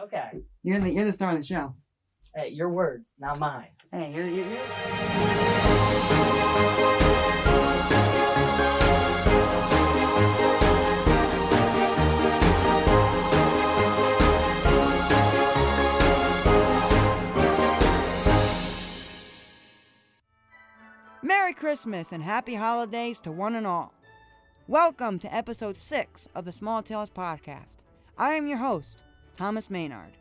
Okay. You're the star of the show. Hey, your words, not mine. Hey, you're Merry Christmas and Happy Holidays to one and all. Welcome to episode 6 of the Small Tales Podcast. I am your host, Thomas Maynard.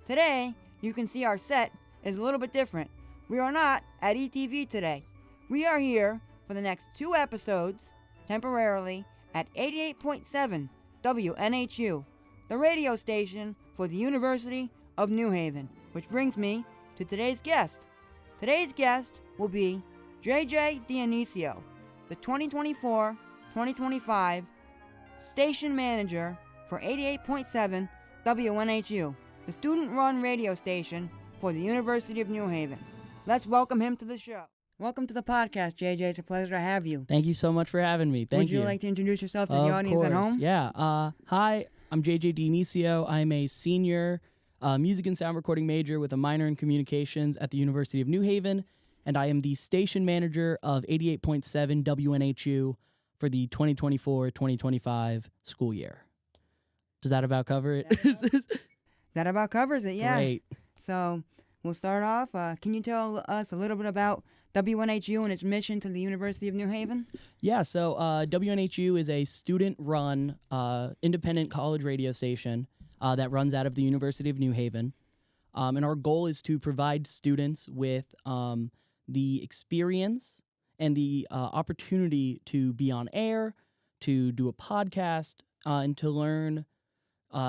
Today, you can see our set is a little bit different. We are not at ETV today. We are here for the next 2 episodes, temporarily, at 88.7 WNHU, the radio station for the University of New Haven, which brings me to today's guest. Today's guest will be JJ Dionisio, the 2024-2025 station manager for 88.7 WNHU, the student-run radio station for the University of New Haven. Let's welcome him to the show. Welcome to the podcast, JJ. It's a pleasure to have you. Thank you so much for having me. Thank you. Would you like to introduce yourself to the audience course. at home? Yeah. Hi, I'm JJ Dionisio. I'm a senior music and sound recording major with a minor in communications at the University of New Haven, and I am the station manager of 88.7 WNHU for the 2024-2025 school year. Does that about cover it? That about covers it, yeah. Great. So we'll start off. Can you tell us a little bit about WNHU and its mission to the University of New Haven? Yeah, so WNHU is a student-run independent college radio station that runs out of the University of New Haven. And our goal is to provide students with the experience and the opportunity to be on air, to do a podcast, and to learn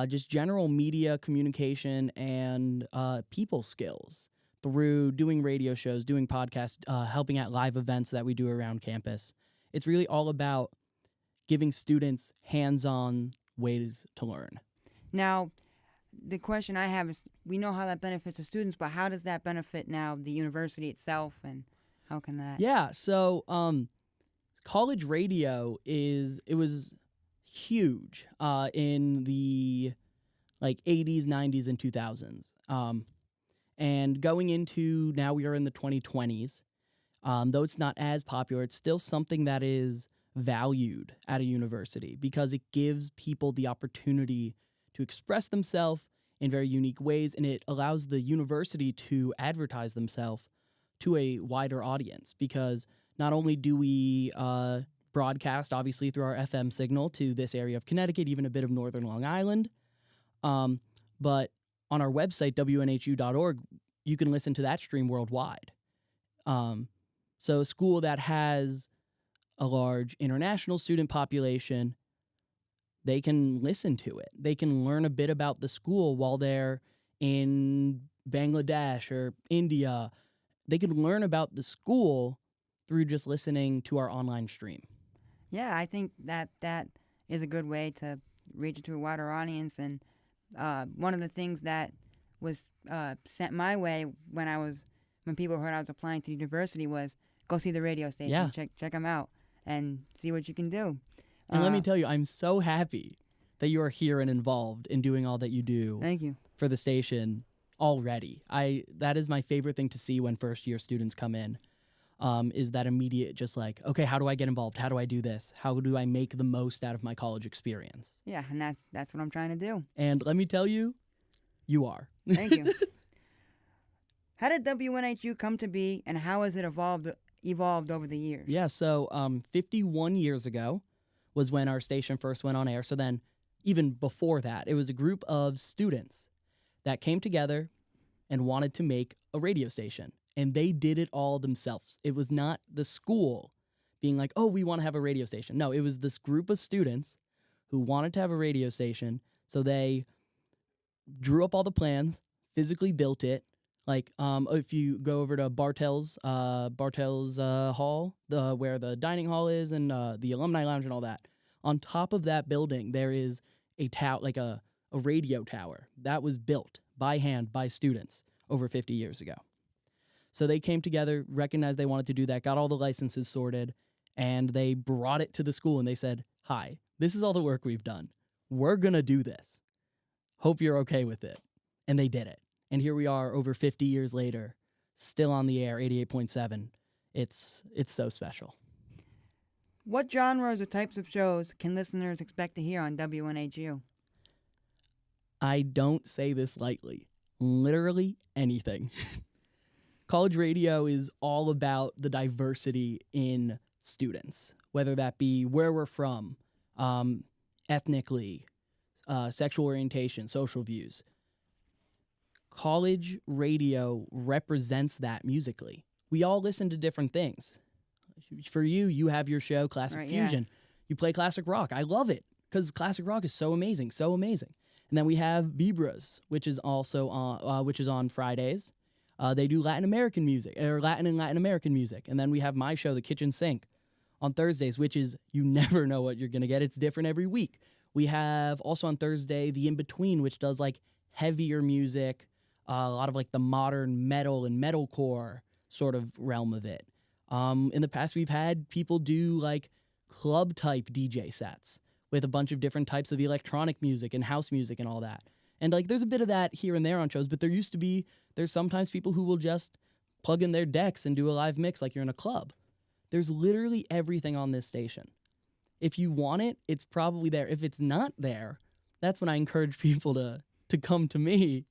just general media communication and people skills through doing radio shows, doing podcasts, helping at live events that we do around campus. It's really all about giving students hands-on ways to learn. Now, the question I have is, we know how that benefits the students, but how does that benefit now the university itself, and how can that? Yeah, so college radio was huge in the 80s, 90s, and 2000s. And going into now we are in the 2020s, though it's not as popular, it's still something that is valued at a university because it gives people the opportunity to express themselves in very unique ways, and it allows the university to advertise themselves to a wider audience because not only do we broadcast, obviously, through our FM signal to this area of Connecticut, even a bit of northern Long Island, but on our website, WNHU.org, you can listen to that stream worldwide. So a school that has a large international student population, they can listen to it. They can learn a bit about the school while they're in Bangladesh or India. They can learn about the school through just listening to our online stream. Yeah, I think that is a good way to reach it to a wider audience. And one of the things that was sent my way when people heard I was applying to the university was go see the radio station, Yeah. check them out, and see what you can do. And let me tell you, I'm so happy that you are here and involved in doing all that you do. Thank you. For the station already. That is my favorite thing to see when first-year students come in, is that immediate just okay, how do I get involved? How do I do this? How do I make the most out of my college experience? Yeah, and that's what I'm trying to do. And let me tell you, you are. Thank you. How did WNHU come to be, and how has it evolved over the years? Yeah, so 51 years ago was when our station first went on air. So then even before that, it was a group of students that came together and wanted to make a radio station. And they did it all themselves. It was not the school being like, oh, we want to have a radio station. No, it was this group of students who wanted to have a radio station. So they drew up all the plans, physically built it. If you go over to Bartels Hall, where the dining hall is and the alumni lounge and all that, on top of that building, there is a radio tower that was built by hand by students over 50 years ago. So they came together, recognized they wanted to do that, got all the licenses sorted, and they brought it to the school and they said, hi, this is all the work we've done. We're going to do this. Hope you're okay with it. and they did it. And here we are over 50 years later, still on the air, 88.7. It's so special. What genres or types of shows can listeners expect to hear on WNHU? I don't say this lightly. Literally anything. College radio is all about the diversity in students, whether that be where we're from, ethnically, sexual orientation, social views. College radio represents that musically. We all listen to different things. For you, you have your show, Classic Right, Fusion. yeah. You play classic rock. I love it because classic rock is so amazing, so amazing. And then we have Vibras, which is also on Fridays. They do Latin American music, or Latin and Latin American music. And then we have my show, The Kitchen Sink, on Thursdays, which is, you never know what you're going to get. It's different every week. We have also on Thursday, The In Between, which does like heavier music, a lot of like the modern metal and metalcore sort of realm of it. In the past, we've had people do like club type DJ sets with a bunch of different types of electronic music and house music and all that. And like there's a bit of that here and there on shows, but there's sometimes people who will just plug in their decks and do a live mix like you're in a club. There's literally everything on this station. If you want it, it's probably there. If it's not there, that's when I encourage people to come to me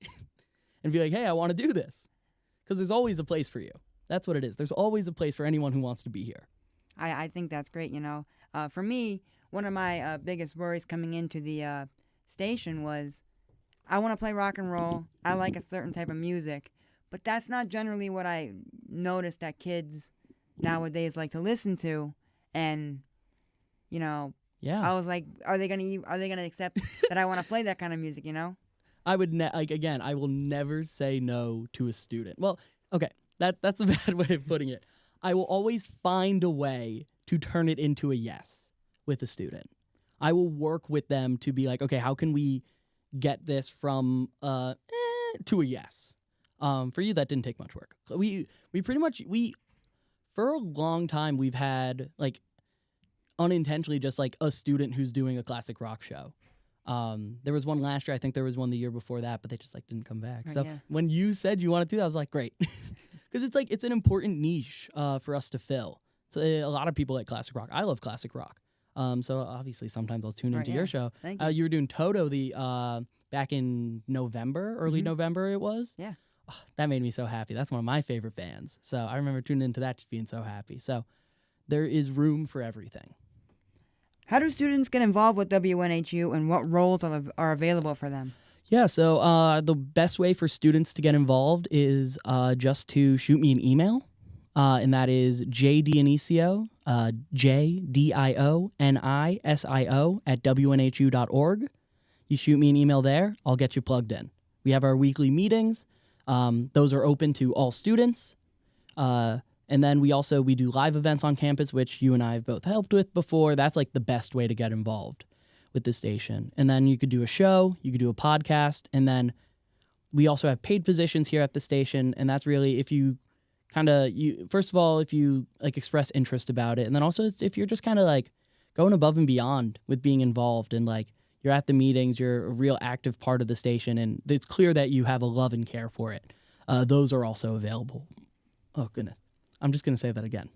and be like, hey, I want to do this. Because there's always a place for you. That's what it is. There's always a place for anyone who wants to be here. I think that's great, For me, one of my biggest worries coming into the station was I want to play rock and roll. I like a certain type of music. But that's not generally what I noticed that kids nowadays like to listen to. And, Yeah. I was like, are they gonna accept that I want to play that kind of music, I would I will never say no to a student. Well, okay, that's a bad way of putting it. I will always find a way to turn it into a yes with a student. I will work with them to be like, okay, how can we get this from to a yes? For you, that didn't take much work. We pretty much for a long time we've had like unintentionally just like a student who's doing a classic rock show. There was one last year. I think there was one the year before that, but they just like didn't come back. So yeah. when you said you wanted to do that, I was like, great. Because it's an important niche for us to fill. So a lot of people like classic rock. I love classic rock. So obviously sometimes I'll tune into your show. Thank you. You were doing Toto back in November, early November it was. Yeah. Oh, that made me so happy. That's one of my favorite bands. So I remember tuning into that just being so happy. So there is room for everything. How do students get involved with WNHU, and what roles are available for them? Yeah, so the best way for students to get involved is just to shoot me an email, and that is jdionisio, JDIONISIO @WNHU.org. You shoot me an email there, I'll get you plugged in. We have our weekly meetings. Those are open to all students. And then we do live events on campus, which you and I have both helped with before. That's like the best way to get involved with the station. And then you could do a show, you could do a podcast, and then we also have paid positions here at the station. And that's really if you first of all, if you like express interest about it, and then also if you're just kind of like going above and beyond with being involved and like you're at the meetings, you're a real active part of the station, and it's clear that you have a love and care for it. Those are also available. Oh, goodness. I'm just going to say that again.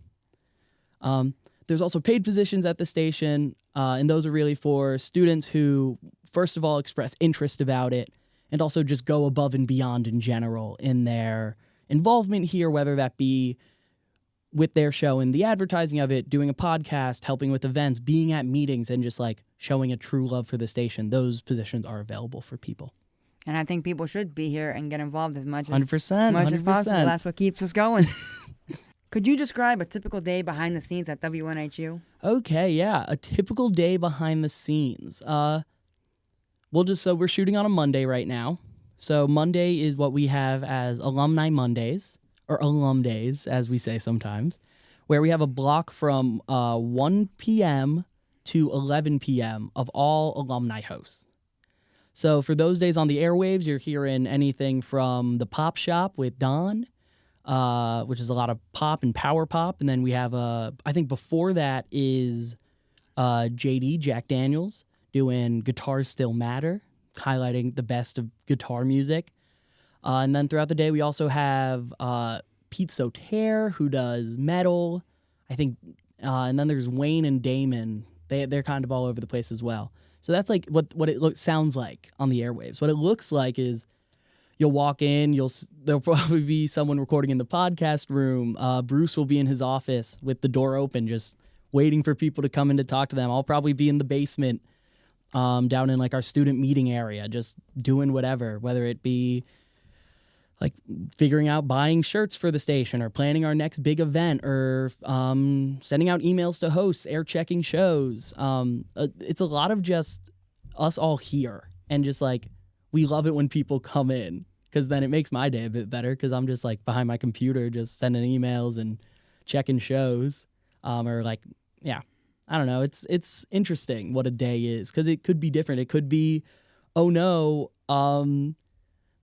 There's also paid positions at the station, and those are really for students who, first of all, express interest about it, and also just go above and beyond in general in their involvement here, whether that be with their show and the advertising of it, doing a podcast, helping with events, being at meetings, and just like showing a true love for the station. Those positions are available for people. And I think people should be here and get involved as much as 100%. possible. That's what keeps us going. Could you describe a typical day behind the scenes at WNHU? Okay, yeah. A typical day behind the scenes. So we're shooting on a Monday right now. So Monday is what we have as Alumni Mondays, or Alum Days, as we say sometimes, where we have a block from 1 p.m. to 11 p.m. of all alumni hosts. So for those days on the airwaves, you're hearing anything from the Pop Shop with Don, which is a lot of pop and power pop. And then we have, I think before that is JD, Jack Daniels, doing Guitars Still Matter, highlighting the best of guitar music. And then throughout the day, we also have Pete Soter, who does metal, I think, and then there's Wayne and Damon. They're kind of all over the place as well. So that's like what it sounds like on the airwaves. What it looks like is you'll walk in, there'll probably be someone recording in the podcast room. Bruce will be in his office with the door open, just waiting for people to come in to talk to them. I'll probably be in the basement, down in like our student meeting area, just doing whatever, whether it be like figuring out buying shirts for the station or planning our next big event or sending out emails to hosts, air checking shows. It's a lot of just us all here. And just like, we love it when people come in because then it makes my day a bit better because I'm just like behind my computer just sending emails and checking shows. Or like, yeah, I don't know. It's interesting what a day is because it could be different. It could be, oh no,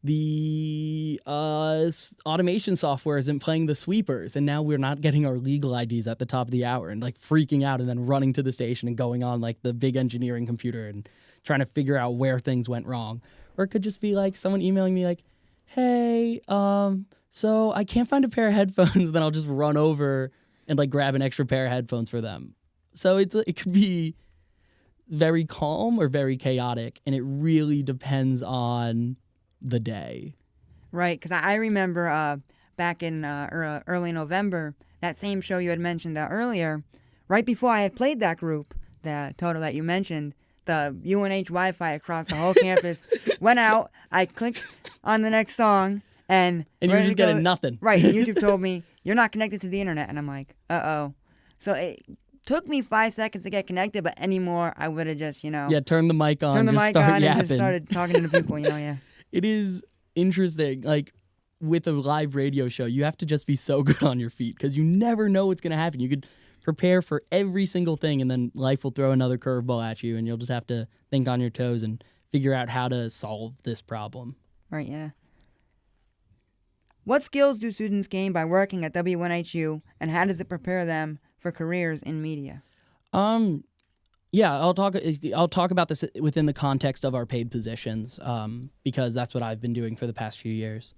the automation software isn't playing the sweepers, and now we're not getting our legal IDs at the top of the hour, and like freaking out and then running to the station and going on like the big engineering computer and trying to figure out where things went wrong. Or it could just be like someone emailing me like, hey, so I can't find a pair of headphones. Then I'll just run over and like grab an extra pair of headphones for them. So it could be very calm or very chaotic, and it really depends on the day. Right, because I remember back in early November, that same show you had mentioned earlier, right before I had played that group, the total that you mentioned, the UNH Wi-Fi across the whole campus went out. I clicked on the next song, and you were just getting nothing. Right, and YouTube told me, you're not connected to the internet, and I'm like, uh-oh. So it took me 5 seconds to get connected, but anymore, I would have just, turn the mic on, and yapping. just started talking to the people, yeah. It is interesting. Like with a live radio show, you have to just be so good on your feet because you never know what's going to happen. You could prepare for every single thing, and then life will throw another curveball at you, and you'll just have to think on your toes and figure out how to solve this problem. Right, yeah. What skills do students gain by working at WNHU, and how does it prepare them for careers in media? Yeah, I'll talk about this within the context of our paid positions, because that's what I've been doing for the past few years.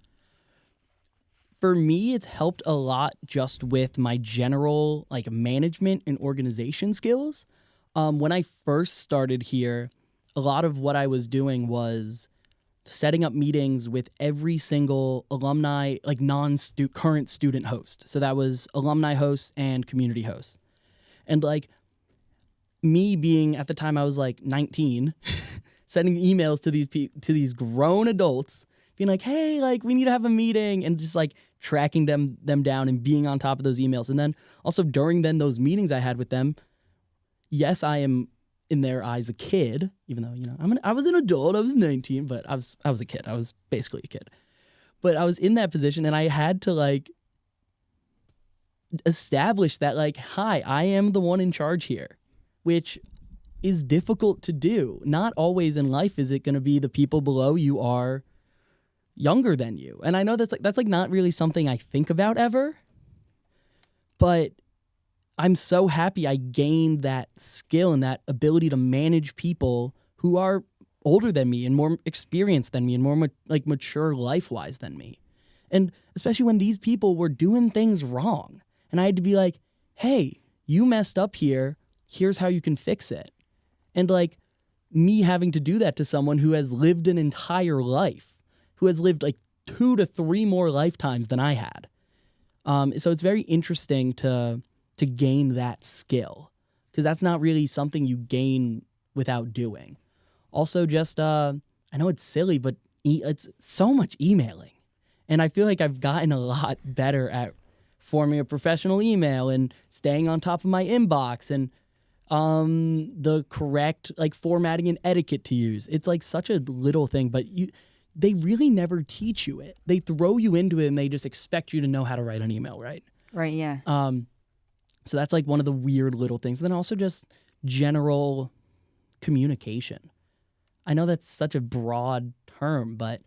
For me, it's helped a lot just with my general like management and organization skills. When I first started here, a lot of what I was doing was setting up meetings with every single alumni, like current student host. So that was alumni hosts and community hosts. And like me being at the time I was like 19, sending emails to these grown adults, being like, hey, like we need to have a meeting, and just like tracking them down and being on top of those emails. And then also during those meetings I had with them, yes, I am in their eyes a kid, even though, I was an adult, I was 19, but I was a kid. I was basically a kid. But I was in that position, and I had to like establish that like, hi, I am the one in charge here, which is difficult to do. Not always in life is it going to be the people below you are younger than you. And I know that's not really something I think about ever, but I'm so happy I gained that skill and that ability to manage people who are older than me and more experienced than me and more mature life-wise than me. And especially when these people were doing things wrong, and I had to be like, hey, you messed up here. Here's how you can fix it. And like me having to do that to someone who has lived an entire life, who has lived like 2 to 3 more lifetimes than I had. So it's very interesting to gain that skill, because that's not really something you gain without doing. Also just, I know it's silly, but it's so much emailing. And I feel like I've gotten a lot better at forming a professional email and staying on top of my inbox and the correct like formatting and etiquette to use. It's like such a little thing, but they really never teach you it. They throw you into it and they just expect you to know how to write an email, right? Right, yeah. So that's like one of the weird little things. Then also just general communication. I know that's such a broad term, but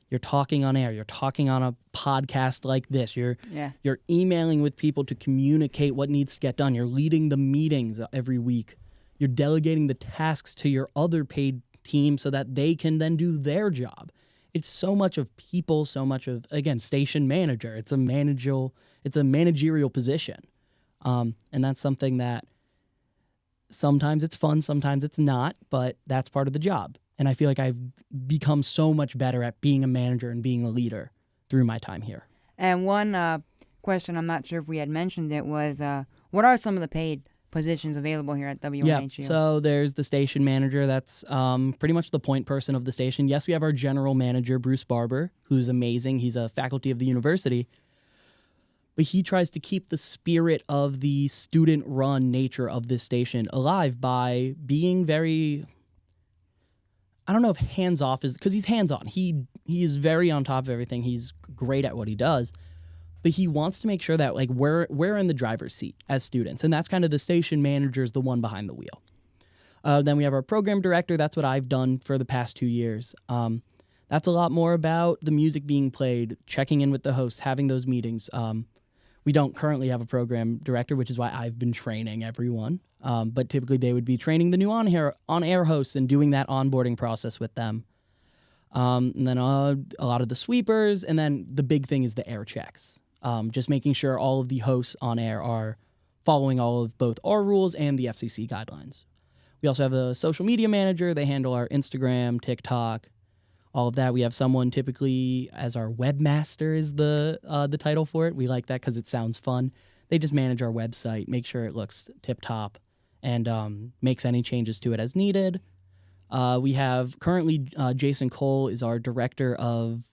you're talking on air, you're talking on a podcast like this, you're emailing with people to communicate what needs to get done, you're leading the meetings every week, you're delegating the tasks to your other paid team so that they can then do their job. it's so much of people, so much of, again, station manager. It's a managerial position. And that's something that sometimes it's fun, sometimes it's not, but that's part of the job. And I feel like I've become so much better at being a manager and being a leader through my time here. And one question, I'm not sure if we had mentioned it, was what are some of the paid positions available here at WNHU? Yeah, so there's the station manager. That's pretty much the point person of the station. Yes, we have our general manager, Bruce Barber, who's amazing. He's a faculty of the university. But he tries to keep the spirit of the student-run nature of this station alive by being very, I don't know if hands-off is, because he's hands-on. He is very on top of everything. He's great at what he does. But he wants to make sure that like we're in the driver's seat as students. And that's kind of the station manager's the one behind the wheel. Then we have our program director. That's what I've done for the past 2 years. That's a lot more about the music being played, checking in with the hosts, having those meetings. We don't currently have a program director, which is why I've been training everyone. But typically they would be training the new on-air hosts and doing that onboarding process with them. And then a lot of the sweepers. And then the big thing is the air checks. Just making sure all of the hosts on air are following all of both our rules and the FCC guidelines. We also have a social media manager. They handle our Instagram, TikTok, all of that. We have someone typically as our webmaster is the title for it. We like that because it sounds fun. They just manage our website, make sure it looks tip-top, and makes any changes to it as needed. We have currently Jason Cole is our director of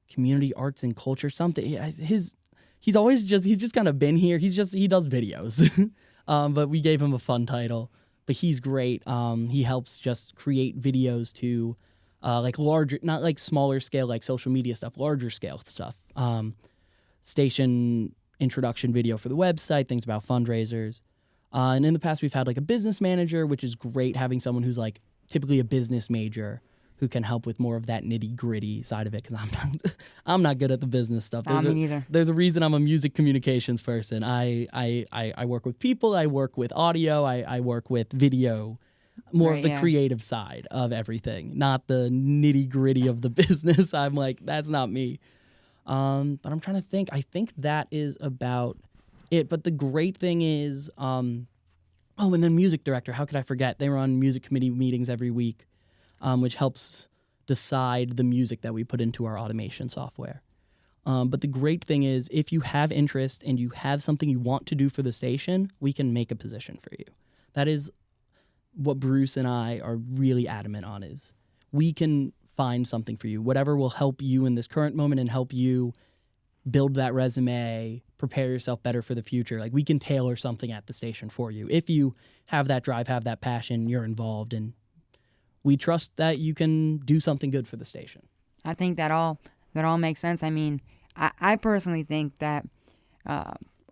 community arts and culture, something. He's just kind of been here. He does videos. But we gave him a fun title. But he's great. He helps just create videos to like larger, not like smaller scale, like social media stuff, larger scale stuff. Station introduction video for the website, things about fundraisers. And in the past, we've had like a business manager, which is great, having someone who's like typically a business major who can help with more of that nitty-gritty side of it, because I'm not good at the business stuff. Me neither. There's a reason I'm a music communications person. I work with people, I work with audio, I work with video, more of the creative side of everything, not the nitty-gritty of the business. I'm like, that's not me. But I'm trying to think. I think that is about it. But the great thing is, and then music director. How could I forget? They run music committee meetings every week, which helps decide the music that we put into our automation software. But the great thing is, if you have interest and you have something you want to do for the station, we can make a position for you. That is what Bruce and I are really adamant on, is we can find something for you, whatever will help you in this current moment and help you build that resume, prepare yourself better for the future. Like, we can tailor something at the station for you. If you have that drive, have that passion, you're involved, and we trust that you can do something good for the station. I think that all makes sense. I mean, I personally think that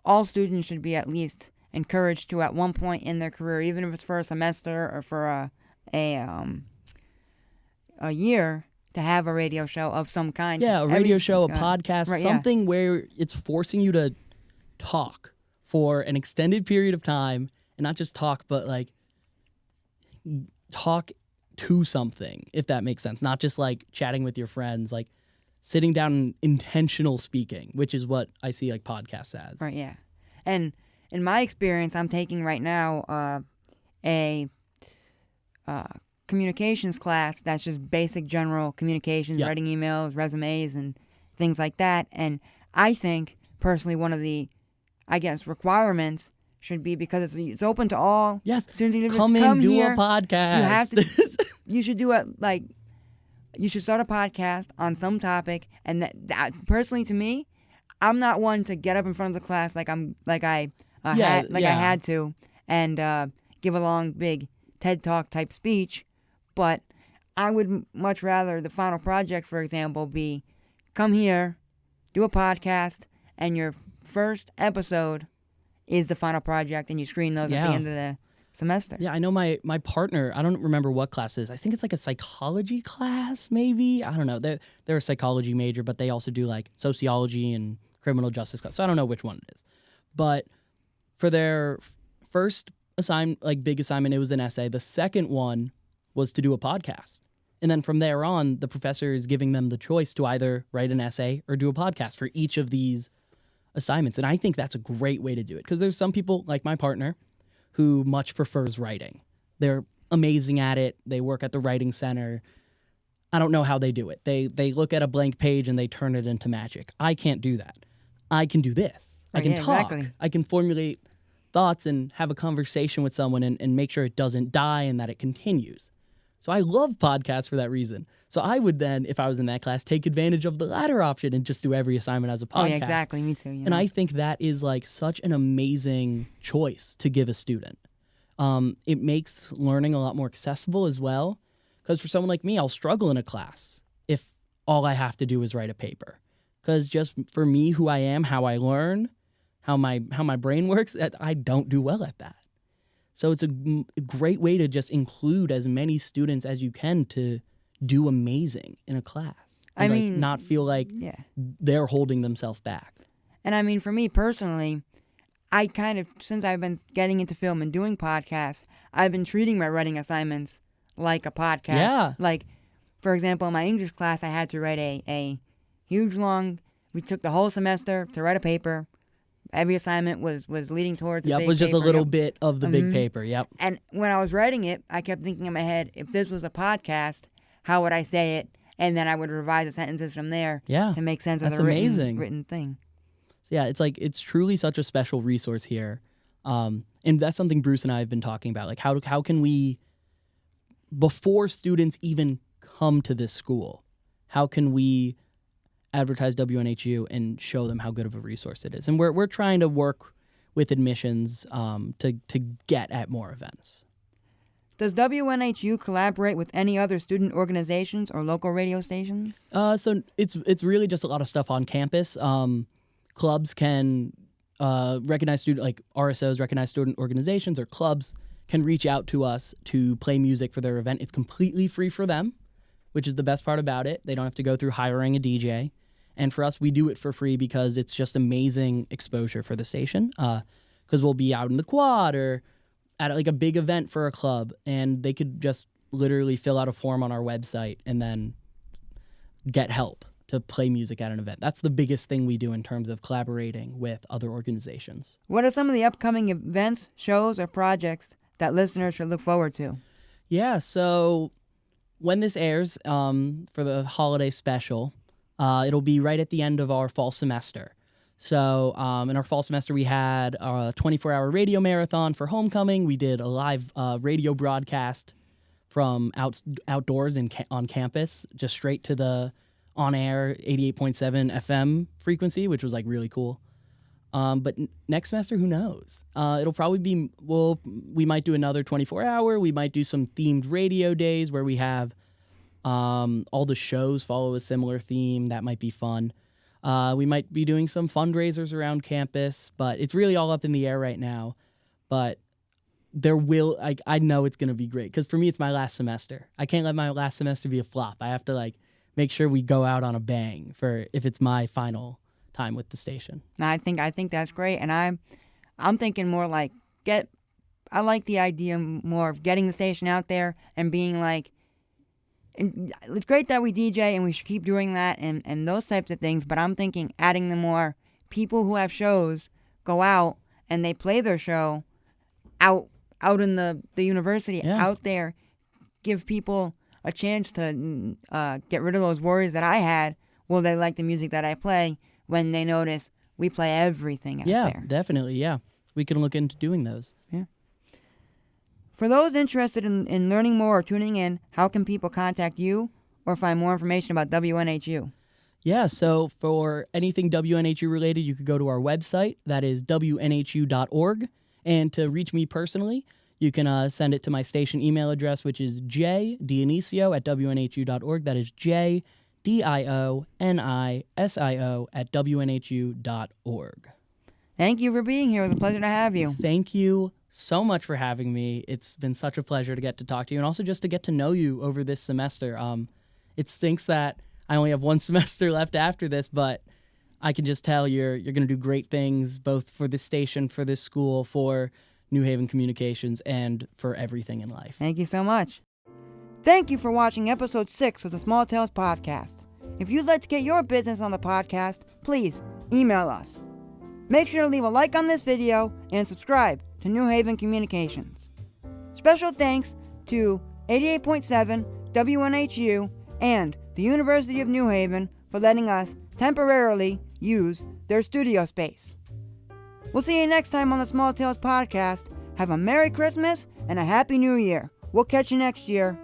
all students should be at least encouraged to, at one point in their career, even if it's for a semester or for a year, to have a radio show of some kind. Yeah, a radio show, a podcast, right, something where it's forcing you to talk for an extended period of time, and not just talk, but like talk to something, if that makes sense. Not just like chatting with your friends, like sitting down and intentional speaking, which is what I see like podcasts as. Right, yeah. And in my experience, I'm taking right now a communications class that's just basic general communications, writing emails, resumes, and things like that. And I think, personally, one of the, I guess, requirements should be, because it's open to all students. Come do here, a podcast. You have to. You should do it, like, you should start a podcast on some topic. And that personally, to me, I'm not one to get up in front of the class I had to and give a long, big TED Talk type speech. But I would much rather the final project, for example, be come here, do a podcast, and your first episode is the final project, and you screen those at the end of the semester. Yeah, I know my partner, I don't remember what class it is. I think it's like a psychology class, maybe. I don't know. They're a psychology major, but they also do like sociology and criminal justice class. So I don't know which one it is. But for their first big assignment, it was an essay. The second one was to do a podcast. And then from there on, the professor is giving them the choice to either write an essay or do a podcast for each of these assignments. And I think that's a great way to do it, because there's some people, like my partner, who much prefers writing. They're amazing at it. They work at the writing center. I don't know how they do it. They look at a blank page and they turn it into magic. I can't do that. I can do this. I can talk. Exactly. I can formulate thoughts and have a conversation with someone and make sure it doesn't die and that it continues. So I love podcasts for that reason. So I would then, if I was in that class, take advantage of the latter option and just do every assignment as a podcast. Oh, yeah, exactly. Me too. And I think that is like such an amazing choice to give a student. It makes learning a lot more accessible as well. Because for someone like me, I'll struggle in a class if all I have to do is write a paper. Because just for me, who I am, how I learn, how my brain works, I don't do well at that. So it's a great way to just include as many students as you can to do amazing in a class. And I mean, not feel like they're holding themselves back. And I mean, for me personally, I kind of, since I've been getting into film and doing podcasts, I've been treating my writing assignments like a podcast. Yeah. Like, for example, in my English class, I had to write a huge long, we took the whole semester to write a paper. Every assignment was leading towards a big Yep, was just paper. a little bit of the big paper, yep. And when I was writing it, I kept thinking in my head, if this was a podcast, how would I say it? And then I would revise the sentences from there to make sense of the written thing. So yeah, it's truly such a special resource here. And that's something Bruce and I have been talking about. Like, how can we, before students even come to this school, how can we advertise WNHU and show them how good of a resource it is? And we're trying to work with admissions to get at more events. Does WNHU collaborate with any other student organizations or local radio stations? So it's really just a lot of stuff on campus. Clubs can recognize student, like RSOs, recognize student organizations, or clubs can reach out to us to play music for their event. It's completely free for them, which is the best part about it. They don't have to go through hiring a DJ. And for us, we do it for free because it's just amazing exposure for the station. Because we'll be out in the quad or at like a big event for a club, and they could just literally fill out a form on our website and then get help to play music at an event. That's the biggest thing we do in terms of collaborating with other organizations. What are some of the upcoming events, shows, or projects that listeners should look forward to? Yeah, so when this airs for the holiday special, it'll be right at the end of our fall semester. So in our fall semester, we had a 24-hour radio marathon for homecoming. We did a live radio broadcast from outdoors on campus, just straight to the on-air 88.7 FM frequency, which was like really cool. But next semester, who knows? It'll probably be, we might do another 24-hour. We might do some themed radio days where we have all the shows follow a similar theme. That might be fun. We might be doing some fundraisers around campus, but it's really all up in the air right now. But I know it's going to be great, because for me, it's my last semester. I can't let my last semester be a flop. I have to make sure we go out on a bang if it's my final time with the station. No, I think that's great, and I'm thinking more like I like the idea more of getting the station out there and being like, and it's great that we DJ and we should keep doing that and those types of things, but I'm thinking adding the more people who have shows go out and they play their show out in the university, out there, give people a chance to get rid of those worries that I had. Will they like the music that I play when they notice we play everything out there? Yeah, definitely, yeah. We can look into doing those. Yeah. For those interested in learning more or tuning in, how can people contact you or find more information about WNHU? Yeah, so for anything WNHU related, you could go to our website. That is WNHU.org. And to reach me personally, you can send it to my station email address, which is jdionisio@WNHU.org. That is jdionisio@WNHU.org. Thank you for being here. It was a pleasure to have you. Thank you so much for having me. It's been such a pleasure to get to talk to you and also just to get to know you over this semester. It stinks that I only have one semester left after this, but I can just tell you're going to do great things, both for this station, for this school, for New Haven Communications, and for everything in life. Thank you so much. Thank you for watching episode 6 of the Small Tales Podcast. If you'd like to get your business on the podcast, please email us. Make sure to leave a like on this video and subscribe to New Haven Communications. Special thanks to 88.7 WNHU and the University of New Haven for letting us temporarily use their studio space. We'll see you next time on the Small Tales Podcast. Have a Merry Christmas and a Happy New Year. We'll catch you next year.